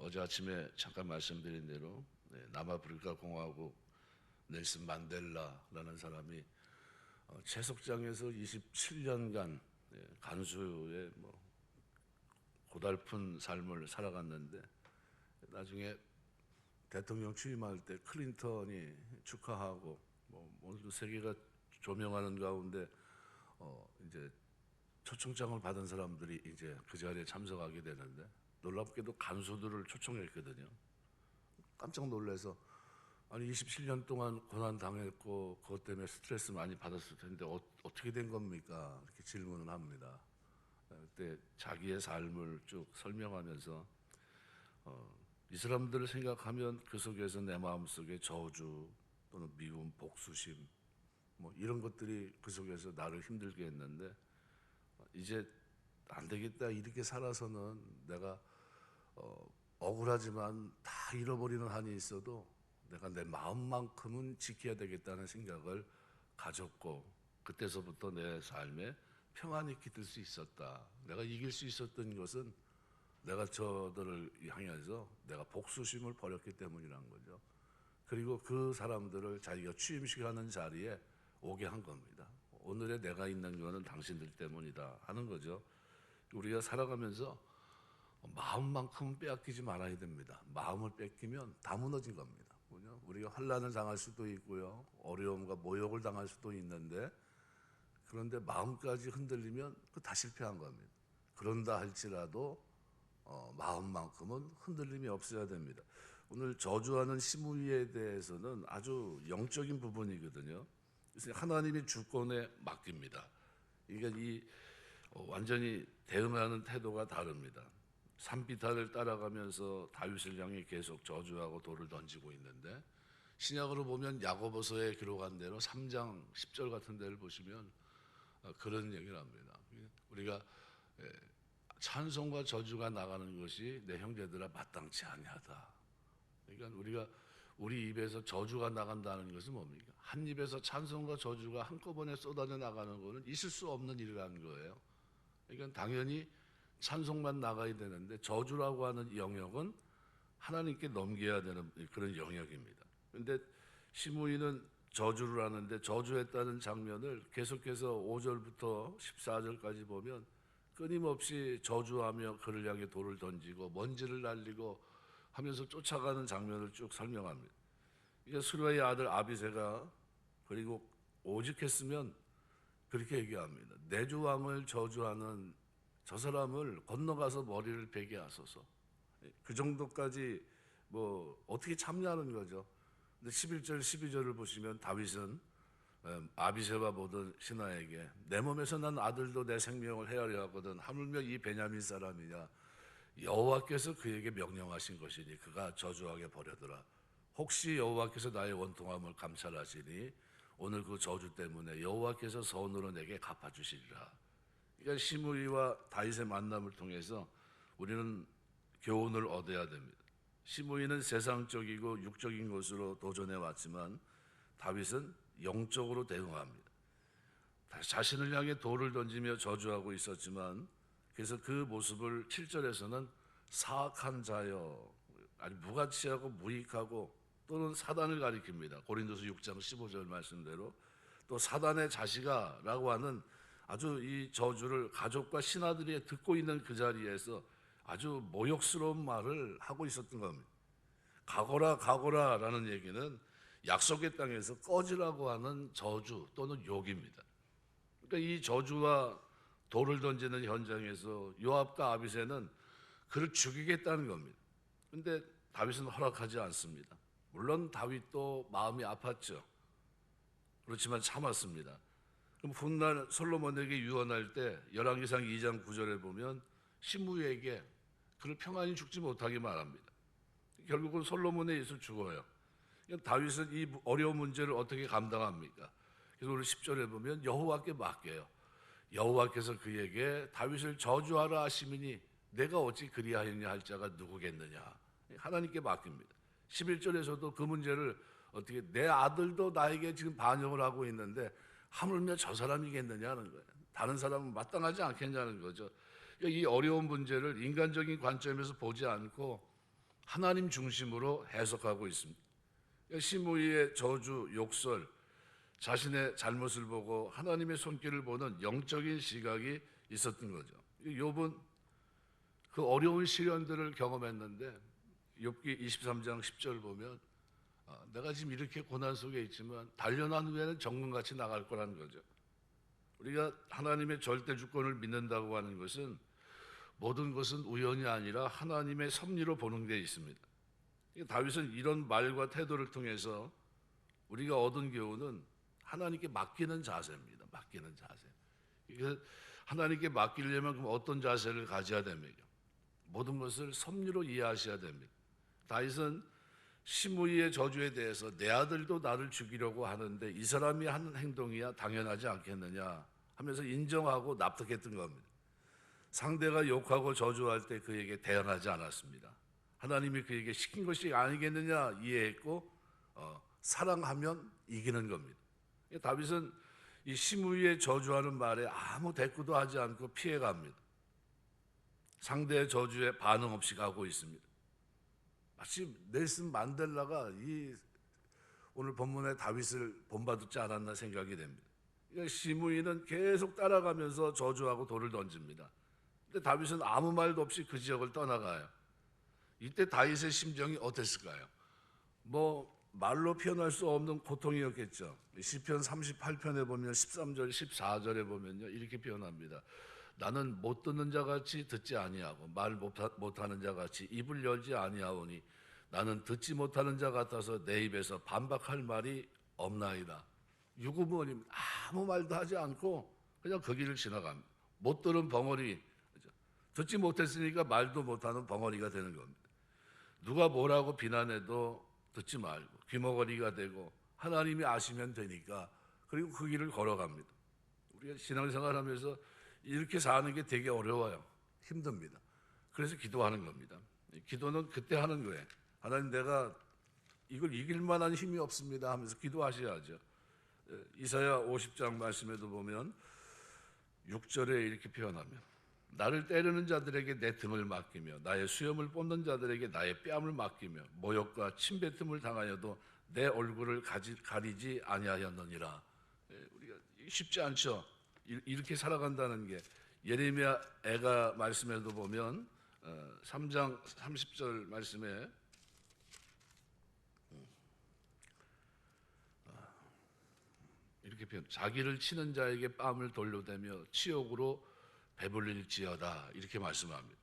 어제 아침에 잠깐 말씀드린 대로 남아프리카 공화국 넬슨 만델라라는 사람이 채석장에서 27년간 간수의 고달픈 삶을 살아갔는데 나중에 대통령 취임할 때 클린턴이 축하하고 모든 세계가 조명하는 가운데 이제 초청장을 받은 사람들이 이제 그 자리에 참석하게 되는데 놀랍게도 간수들을 초청했거든요. 깜짝 놀라서 아니 27년 동안 고난 당했고 그것 때문에 스트레스 많이 받았을 텐데 어떻게 된 겁니까? 이렇게 질문을 합니다. 그때 자기의 삶을 쭉 설명하면서 이 사람들을 생각하면 그 속에서 내 마음속에 저주 또는 미움, 복수심 이런 것들이 그 속에서 나를 힘들게 했는데 이제 안 되겠다 이렇게 살아서는 내가 억울하지만 다 잃어버리는 한이 있어도 내가 내 마음만큼은 지켜야 되겠다는 생각을 가졌고 그때서부터 내 삶에 평안이 깃들 수 있었다. 내가 이길 수 있었던 것은 내가 저들을 향해서 내가 복수심을 버렸기 때문이란 거죠. 그리고 그 사람들을 자기가 취임식하는 자리에 오게 한 겁니다. 오늘의 내가 있는 것은 당신들 때문이다 하는 거죠. 우리가 살아가면서 마음만큼 빼앗기지 말아야 됩니다. 마음을 뺏기면 다 무너진 겁니다. 우리가 환난을 당할 수도 있고요, 어려움과 모욕을 당할 수도 있는데 그런데 마음까지 흔들리면 그 다 실패한 겁니다. 그런다 할지라도 마음만큼은 흔들림이 없어야 됩니다. 오늘 저주하는 시므이에 대해서는 아주 영적인 부분이거든요. 그래서 하나님의 주권에 맡깁니다. 이게 완전히 대응하는 태도가 다릅니다. 산비탈을 따라가면서 다윗을 향해 계속 저주하고 돌을 던지고 있는데 신약으로 보면 야고보서에 기록한 대로 3장 10절 같은 데를 보시면 그런 얘기를 합니다. 우리가 찬송과 저주가 나가는 것이 내 형제들아 마땅치 아니하다. 그러니까 우리 입에서 저주가 나간다는 것은 뭡니까? 한 입에서 찬송과 저주가 한꺼번에 쏟아져 나가는 것은 있을 수 없는 일이라는 거예요. 그러니까 당연히 찬송만 나가야 되는데 저주라고 하는 영역은 하나님께 넘겨야 되는 그런 영역입니다. 그런데 시므이는 저주를 하는데 저주했다는 장면을 계속해서 5절부터 14절까지 보면 끊임없이 저주하며 그를 향해 돌을 던지고 먼지를 날리고 하면서 쫓아가는 장면을 쭉 설명합니다. 이게 스루야의 아들 아비새가 그리고 오직했으면 그렇게 얘기합니다. 내 주 왕을 저주하는 저 사람을 건너가서 머리를 베게 하소서. 그 정도까지 어떻게 참냐는 거죠. 근데 11절 12절을 보시면 다윗은 아비새와 보던 신하에게 내 몸에서 난 아들도 내 생명을 헤아려 하거든 하물며 이 베냐민 사람이냐. 여호와께서 그에게 명령하신 것이니 그가 저주하게 버려두라. 혹시 여호와께서 나의 원통함을 감찰하시니 오늘 그 저주 때문에 여호와께서 선으로 내게 갚아주시리라. 그러니까 시므이와 다윗의 만남을 통해서 우리는 교훈을 얻어야 됩니다. 시므이는 세상적이고 육적인 것으로 도전해 왔지만 다윗은 영적으로 대응합니다. 자신을 향해 돌을 던지며 저주하고 있었지만 그래서 그 모습을 7절에서는 사악한 자여, 아주 무가치하고 무익하고 또는 사단을 가리킵니다. 고린도서 6장 15절 말씀대로 또 사단의 자식아 라고 하는 아주 이 저주를 가족과 신하들이 듣고 있는 그 자리에서 아주 모욕스러운 말을 하고 있었던 겁니다. 가거라 라는 얘기는 약속의 땅에서 꺼지라고 하는 저주 또는 욕입니다. 그러니까 이 저주와 돌을 던지는 현장에서 요압과 아비새는 그를 죽이겠다는 겁니다. 그런데 다윗은 허락하지 않습니다. 물론 다윗도 마음이 아팠죠. 그렇지만 참았습니다. 그럼 훗날 솔로몬에게 유언할 때 열왕기상 2장 9절에 보면 시므이에게 그를 평안히 죽지 못하게 말합니다. 결국은 솔로몬에 의해서 죽어요. 다윗은 이 어려운 문제를 어떻게 감당합니까? 그래서 오늘 10절에 보면 여호와께 맡겨요. 여호와께서 그에게 다윗을 저주하라 하시미니 내가 어찌 그리하였냐 할 자가 누구겠느냐. 하나님께 맡깁니다. 11절에서도 그 문제를 어떻게 내 아들도 나에게 지금 반역을 하고 있는데 하물며 저 사람이겠느냐는 거예요. 다른 사람은 마땅하지 않겠냐는 거죠. 그러니까 이 어려운 문제를 인간적인 관점에서 보지 않고 하나님 중심으로 해석하고 있습니다. 시므이의 저주, 욕설, 자신의 잘못을 보고 하나님의 손길을 보는 영적인 시각이 있었던 거죠. 욥은 그 어려운 시련들을 경험했는데 욥기 23장 10절 보면 내가 지금 이렇게 고난 속에 있지만 단련한 후에는 정금같이 나갈 거라는 거죠. 우리가 하나님의 절대 주권을 믿는다고 하는 것은 모든 것은 우연이 아니라 하나님의 섭리로 보는 데 있습니다. 다윗은 이런 말과 태도를 통해서 우리가 얻은 교훈은 하나님께 맡기는 자세입니다. 맡기는 자세. 하나님께 맡기려면 그럼 어떤 자세를 가져야 됩니까? 모든 것을 섭리로 이해하셔야 됩니다. 다윗은 시므이의 저주에 대해서 내 아들도 나를 죽이려고 하는데 이 사람이 하는 행동이야 당연하지 않겠느냐 하면서 인정하고 납득했던 겁니다. 상대가 욕하고 저주할 때 그에게 대응하지 않았습니다. 하나님이 그에게 시킨 것이 아니겠느냐 이해했고 사랑하면 이기는 겁니다. 다윗은 이 시므이의 저주하는 말에 아무 대꾸도 하지 않고 피해갑니다. 상대의 저주에 반응 없이 가고 있습니다. 마치 넬슨 만델라가 이 오늘 본문의 다윗을 본받지 않았나 생각이 됩니다. 시므이는 계속 따라가면서 저주하고 돌을 던집니다. 근데 다윗은 아무 말도 없이 그 지역을 떠나가요. 이때 다윗의 심정이 어땠을까요? 말로 표현할 수 없는 고통이었겠죠. 시편 38편에 보면 13절, 14절에 보면요 이렇게 표현합니다. 나는 못 듣는 자같이 듣지 아니하고 말 못하는 자같이 입을 열지 아니하오니 나는 듣지 못하는 자 같아서 내 입에서 반박할 말이 없나이다. 유구무원님 아무 말도 하지 않고 그냥 그 길을 지나갑니다. 못 들은 벙어리, 듣지 못했으니까 말도 못하는 벙어리가 되는 겁니다. 누가 뭐라고 비난해도 듣지 말고 귀머거리가 되고 하나님이 아시면 되니까 그리고 그 길을 걸어갑니다. 우리가 신앙생활하면서 이렇게 사는 게 되게 어려워요. 힘듭니다. 그래서 기도하는 겁니다. 기도는 그때 하는 거예요. 하나님 내가 이걸 이길 만한 힘이 없습니다 하면서 기도하셔야죠. 이사야 50장 말씀에도 보면 6절에 이렇게 표현하면 나를 때리는 자들에게 내 등을 맡기며 나의 수염을 뽑는 자들에게 나의 뺨을 맡기며 모욕과 침뱉음을 당하여도 내 얼굴을 가리지 아니하였느니라. 우리가 쉽지 않죠. 이렇게 살아간다는 게 예레미야 애가 말씀에도 보면 3장 30절 말씀에 이렇게 표현 자기를 치는 자에게 뺨을 돌려대며 치욕으로 배불릴지어다 이렇게 말씀합니다.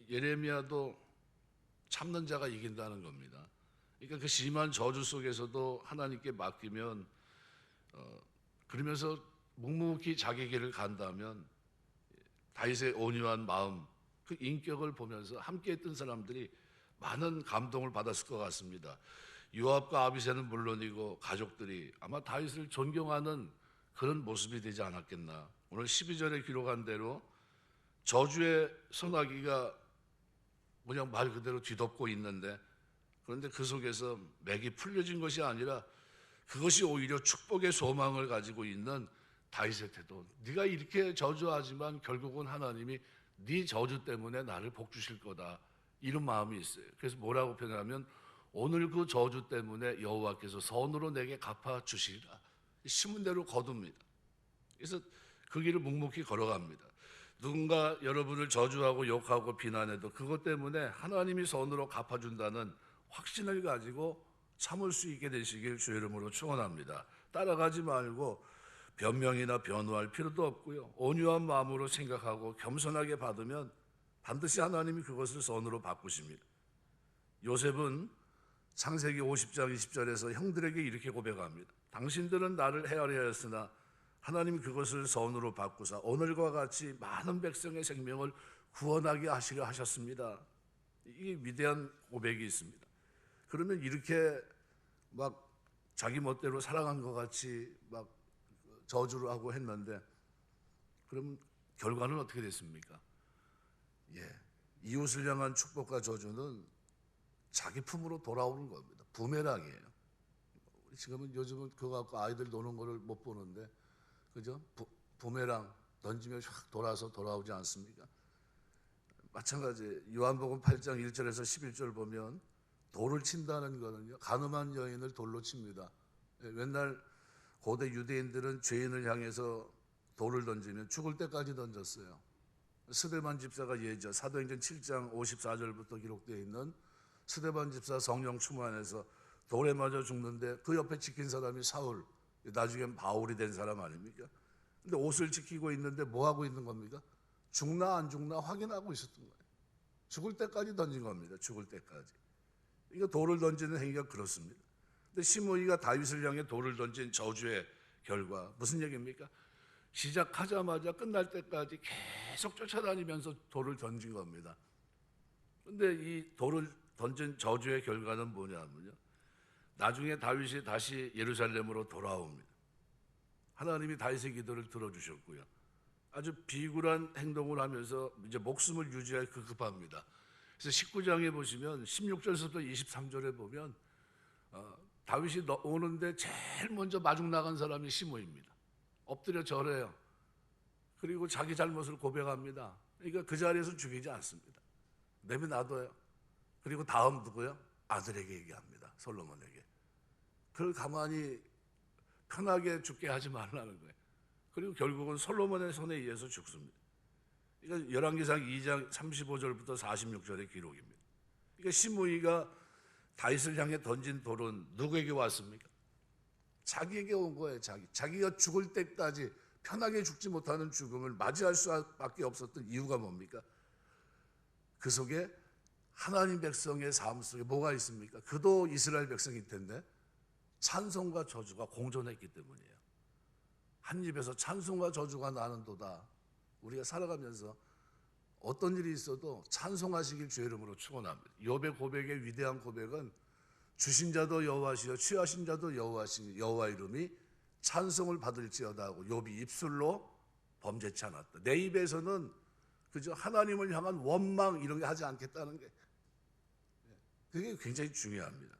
예레미야도 참는 자가 이긴다는 겁니다. 그러니까 그 심한 저주 속에서도 하나님께 맡기면 그러면서 묵묵히 자기 길을 간다면 다윗의 온유한 마음 그 인격을 보면서 함께했던 사람들이 많은 감동을 받았을 것 같습니다. 요압과 아비새는 물론이고 가족들이 아마 다윗을 존경하는 그런 모습이 되지 않았겠나. 오늘 12절에 기록한 대로 저주의 소나기가 그냥 말 그대로 뒤덮고 있는데 그런데 그 속에서 맥이 풀려진 것이 아니라 그것이 오히려 축복의 소망을 가지고 있는 다윗의 태도. 네가 이렇게 저주하지만 결국은 하나님이 네 저주 때문에 나를 복 주실 거다. 이런 마음이 있어요. 그래서 뭐라고 표현하면 오늘 그 저주 때문에 여호와께서 선으로 내게 갚아 주시리라. 심은 대로 거둡니다. 그래서 그 길을 묵묵히 걸어갑니다. 누군가 여러분을 저주하고 욕하고 비난해도 그것 때문에 하나님이 선으로 갚아준다는 확신을 가지고 참을 수 있게 되시길 주의 이름으로 축원합니다. 따라가지 말고 변명이나 변호할 필요도 없고요. 온유한 마음으로 생각하고 겸손하게 받으면 반드시 하나님이 그것을 선으로 바꾸십니다. 요셉은 창세기 50장 20절에서 형들에게 이렇게 고백합니다. 당신들은 나를 헤아려 하였으나 하나님이 그것을 선으로 바꾸사 오늘과 같이 많은 백성의 생명을 구원하게 하시려 하셨습니다. 이 위대한 고백이 있습니다. 그러면 이렇게 막 자기 멋대로 살아간 것 같이 막 저주를 하고 했는데 그럼 결과는 어떻게 됐습니까? 이웃을 향한 축복과 저주는 자기 품으로 돌아오는 겁니다. 부메랑이에요. 지금은 요즘은 그거 갖고 아이들 노는 거를 못 보는데 그죠? 부메랑 던지면 확 돌아서 돌아오지 않습니까? 마찬가지 요한복음 8장 1절에서 11절 보면 돌을 친다는 거는요, 간음한 여인을 돌로 칩니다. 맨날 고대 유대인들은 죄인을 향해서 돌을 던지면 죽을 때까지 던졌어요. 스데반 집사가 예죠. 사도행전 7장 54절부터 기록되어 있는 스데반 집사 성령 충만해서 돌에 맞아 죽는데 그 옆에 지킨 사람이 사울, 나중엔 바울이 된 사람 아닙니까? 근데 옷을 지키고 있는데 뭐 하고 있는 겁니까? 죽나 안 죽나 확인하고 있었던 거예요. 죽을 때까지 던진 겁니다. 죽을 때까지. 이거 돌을 던지는 행위가 그렇습니다. 근데 시므이가 다윗을 향해 돌을 던진 저주의 결과 무슨 얘기입니까? 시작하자마자 끝날 때까지 계속 쫓아다니면서 돌을 던진 겁니다. 근데 이 돌을 던진 저주의 결과는 뭐냐면요, 나중에 다윗이 다시 예루살렘으로 돌아옵니다. 하나님이 다윗의 기도를 들어주셨고요. 아주 비굴한 행동을 하면서 이제 목숨을 유지할 급급합니다. 그래서 19장에 보시면 16절부터 23절에 보면 다윗이 오는데 제일 먼저 마중 나간 사람이 시므이입니다. 엎드려 절해요. 그리고 자기 잘못을 고백합니다. 그러니까 그 자리에서 죽이지 않습니다. 내버려놔둬요. 그리고 다음 누구요? 아들에게 얘기합니다. 솔로몬에게. 그걸 가만히 편하게 죽게 하지 말라는 거예요. 그리고 결국은 솔로몬의 손에 의해서 죽습니다. 그러니까 열왕기상 2장 35절부터 46절의 기록입니다. 그러니까 시므이가 다윗을 향해 던진 돌은 누구에게 왔습니까? 자기에게 온 거예요. 자기가 죽을 때까지 편하게 죽지 못하는 죽음을 맞이할 수밖에 없었던 이유가 뭡니까? 그 속에 하나님 백성의 삶 속에 뭐가 있습니까? 그도 이스라엘 백성일 텐데 찬송과 저주가 공존했기 때문이에요. 한 입에서 찬송과 저주가 나는도다. 우리가 살아가면서 어떤 일이 있어도 찬송하시길 주의 이름으로 축원합니다. 욥의 고백의 위대한 고백은 주신 자도 여호와시요 취하신 자도 여호와시니 여호와 이름이 찬송을 받을지어다 하고 욥이 입술로 범죄치 않았다. 내 입에서는 그저 하나님을 향한 원망 이런 게 하지 않겠다는 게, 그게 굉장히 중요합니다.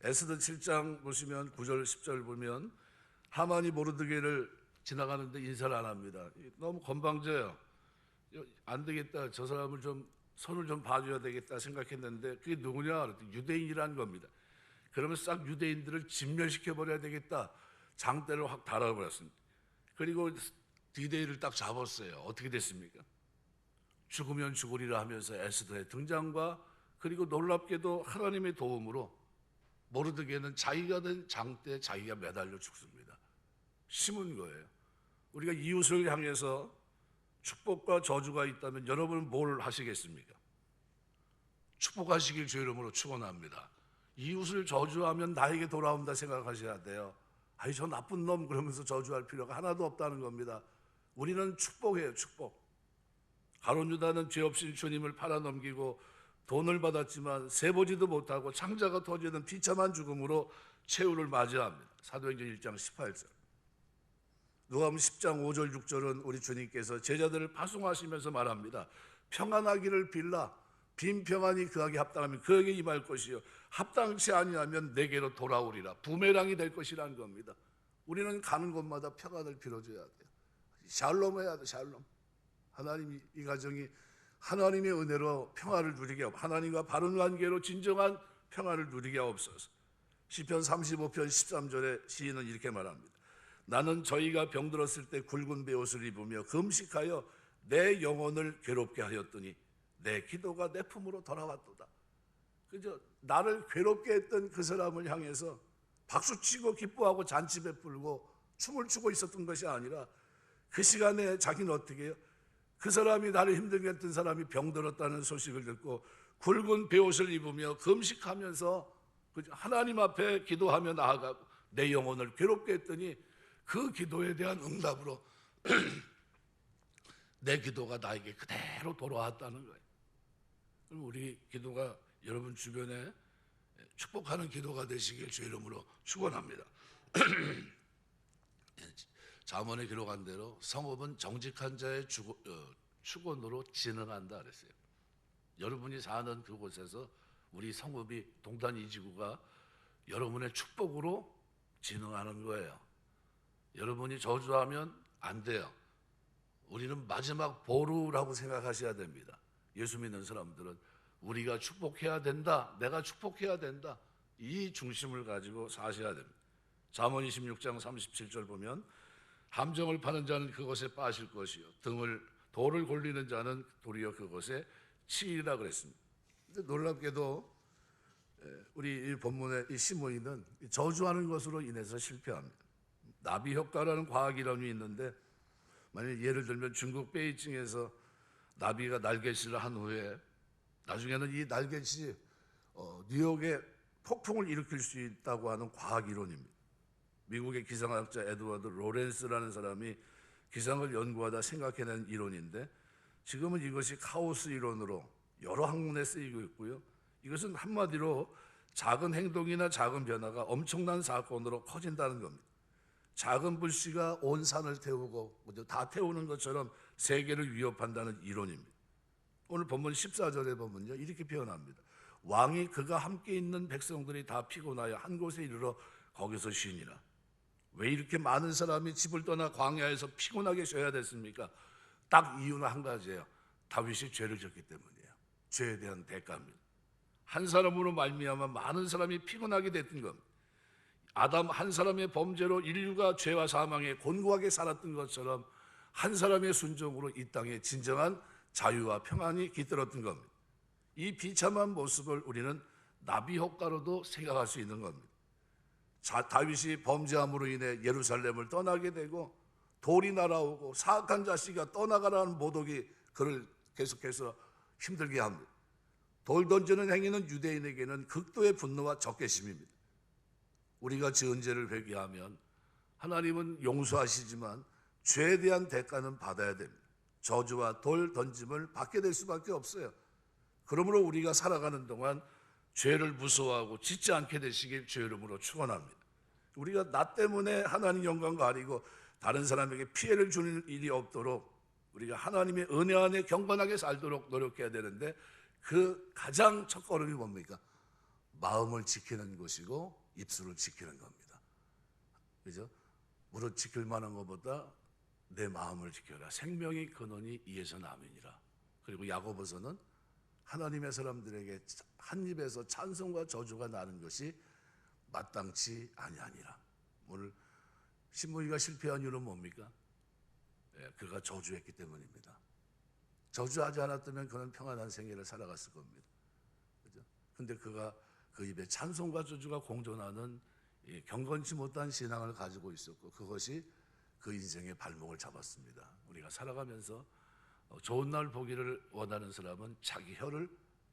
에스더 7장 보시면 9절 10절 보면 하만이 모르드게를 지나가는데 인사를 안 합니다. 너무 건방져요. 안 되겠다, 저 사람을 좀 손을 좀 봐줘야 되겠다 생각했는데 그게 누구냐? 유대인이라는 겁니다. 그러면 싹 유대인들을 진멸시켜버려야 되겠다. 장대를 확 달아버렸습니다. 그리고 디데이를 딱 잡았어요. 어떻게 됐습니까? 죽으면 죽으리라 하면서 에스더의 등장과 그리고 놀랍게도 하나님의 도움으로 모르드게는 자기가 된 장대에 자기가 매달려 죽습니다. 심은 거예요. 우리가 이웃을 향해서 축복과 저주가 있다면 여러분은 뭘 하시겠습니까? 축복하시길 주의 이름으로 축원합니다. 이웃을 저주하면 나에게 돌아온다 생각하셔야 돼요. 아이 저 나쁜 놈 그러면서 저주할 필요가 하나도 없다는 겁니다. 우리는 축복해요. 축복. 가룟 유다는 죄 없인 주님을 팔아넘기고 돈을 받았지만 세보지도 못하고 창자가 터지는 비참한 죽음으로 최후를 맞이합니다. 사도행전 1장 18절. 누가복음 10장 5절 6절은 우리 주님께서 제자들을 파송하시면서 말합니다. 평안하기를 빌라. 빈 평안이 그에게 합당하면 그에게 임할 것이요 합당치 아니하면 내게로 돌아오리라. 부메랑이 될 것이라는 겁니다. 우리는 가는 곳마다 평안을 빌어줘야 돼요. 샬롬 해야 돼. 샬롬. 하나님 이 가정이 하나님의 은혜로 평안을 누리게 하옵소서. 하나님과 바른 관계로 진정한 평안을 누리게 하옵소서. 시편 35편 13절에 시인은 이렇게 말합니다. 나는 저희가 병들었을 때 굵은 베옷을 입으며 금식하여 내 영혼을 괴롭게 하였더니 내 기도가 내 품으로 돌아왔도다. 그저 나를 괴롭게 했던 그 사람을 향해서 박수치고 기뻐하고 잔치 베풀고 춤을 추고 있었던 것이 아니라 그 시간에 자기는 어떻게 해요? 그 사람이 나를 힘들게 했던 사람이 병들었다는 소식을 듣고 굵은 베옷을 입으며 금식하면서 하나님 앞에 기도하며 나아가고 내 영혼을 괴롭게 했더니 그 기도에 대한 응답으로 내 기도가 나에게 그대로 돌아왔다는 거예요. 그럼 우리 기도가 여러분 주변에 축복하는 기도가 되시길 주의 이름으로 축원합니다. 잠언에 기록한 대로 성읍은 정직한 자의 축원으로 진흥한다 그랬어요. 여러분이 사는 그곳에서 우리 성읍이 동단 이지구가 여러분의 축복으로 진흥하는 거예요. 여러분이 저주하면 안 돼요. 우리는 마지막 보루라고 생각하셔야 됩니다. 예수 믿는 사람들은 우리가 축복해야 된다, 내가 축복해야 된다, 이 중심을 가지고 사셔야 됩니다. 잠언 26장 37절 보면 함정을 파는 자는 그것에 빠질 것이요 돌을 골리는 자는 도리어 그것에 치이라 그랬습니다. 근데 놀랍게도 우리 이 본문의 이 시므이는 저주하는 것으로 인해서 실패합니다. 나비 효과라는 과학 이론이 있는데, 만약 예를 들면 중국 베이징에서 나비가 날갯짓을 한 후에 나중에는 이 날갯짓이 뉴욕에 폭풍을 일으킬 수 있다고 하는 과학 이론입니다. 미국의 기상학자 에드워드 로렌스라는 사람이 기상을 연구하다 생각해낸 이론인데, 지금은 이것이 카오스 이론으로 여러 학문에 쓰이고 있고요. 이것은 한마디로 작은 행동이나 작은 변화가 엄청난 사건으로 커진다는 겁니다. 작은 불씨가 온 산을 태우고 다 태우는 것처럼 세계를 위협한다는 이론입니다. 오늘 본문 14절에 보면요, 이렇게 표현합니다. 왕이 그가 함께 있는 백성들이 다 피곤하여 한 곳에 이르러 거기서 쉬니라. 왜 이렇게 많은 사람이 집을 떠나 광야에서 피곤하게 쉬어야 됐습니까? 딱 이유는 한 가지예요. 다윗이 죄를 졌기 때문이에요. 죄에 대한 대가입니다. 한 사람으로 말미암아 많은 사람이 피곤하게 됐던 겁니다. 아담 한 사람의 범죄로 인류가 죄와 사망에 곤고하게 살았던 것처럼 한 사람의 순종으로 이 땅에 진정한 자유와 평안이 깃들었던 겁니다. 이 비참한 모습을 우리는 나비 효과로도 생각할 수 있는 겁니다. 다윗이 범죄함으로 인해 예루살렘을 떠나게 되고 돌이 날아오고 사악한 자식이 떠나가라는 모독이 그를 계속해서 힘들게 합니다. 돌 던지는 행위는 유대인에게는 극도의 분노와 적개심입니다. 우리가 지은 죄를 회개하면 하나님은 용서하시지만 죄에 대한 대가는 받아야 됩니다. 저주와 돌 던짐을 받게 될 수밖에 없어요. 그러므로 우리가 살아가는 동안 죄를 무서워하고 짓지 않게 되시길 주의 이름으로 축원합니다. 우리가 나 때문에 하나님 영광 가리고 다른 사람에게 피해를 주는 일이 없도록 우리가 하나님의 은혜 안에 경건하게 살도록 노력해야 되는데, 그 가장 첫걸음이 뭡니까? 마음을 지키는 것이고 입술을 지키는 겁니다. 그죠? 무릇 지킬 만한 것보다 내 마음을 지켜라. 생명의 근원이 이에서 남이니라. 그리고 야고보서는 하나님의 사람들에게 한 입에서 찬송과 저주가 나는 것이 마땅치 아니하니라. 오늘 시므이가 실패한 이유는 뭡니까? 그가 저주했기 때문입니다. 저주하지 않았다면 그는 평안한 생애를 살아갔을 겁니다. 그죠? 근데 그가 그 입에 찬송과 저주가 공존하는 경건치 못한 신앙을 가지고 있었고, 그것이 그 인생의 발목을 잡았습니다. 우리가 살아가면서 좋은 날 보기를 원하는 사람은 자기 혀를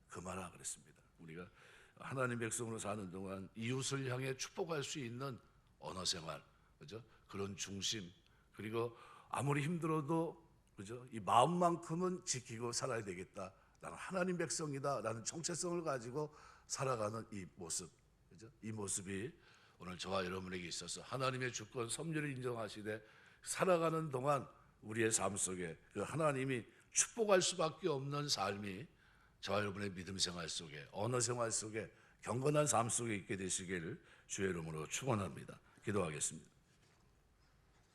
금하라 그랬습니다. 우리가 하나님 백성으로 사는 동안 이웃을 향해 축복할 수 있는 언어 생활, 그죠? 그런 중심, 그리고 아무리 힘들어도 그죠? 이 마음만큼은 지키고 살아야 되겠다. 나는 하나님 백성이다라는 정체성을 가지고 살아가는 이 모습, 그죠? 이 모습이 오늘 저와 여러분에게 있어서 하나님의 주권 섭리를 인정하시되 살아가는 동안 우리의 삶 속에 그 하나님이 축복할 수밖에 없는 삶이 저와 여러분의 믿음 생활 속에, 언어 생활 속에, 경건한 삶 속에 있게 되시기를 주의 이름으로 축원합니다. 기도하겠습니다.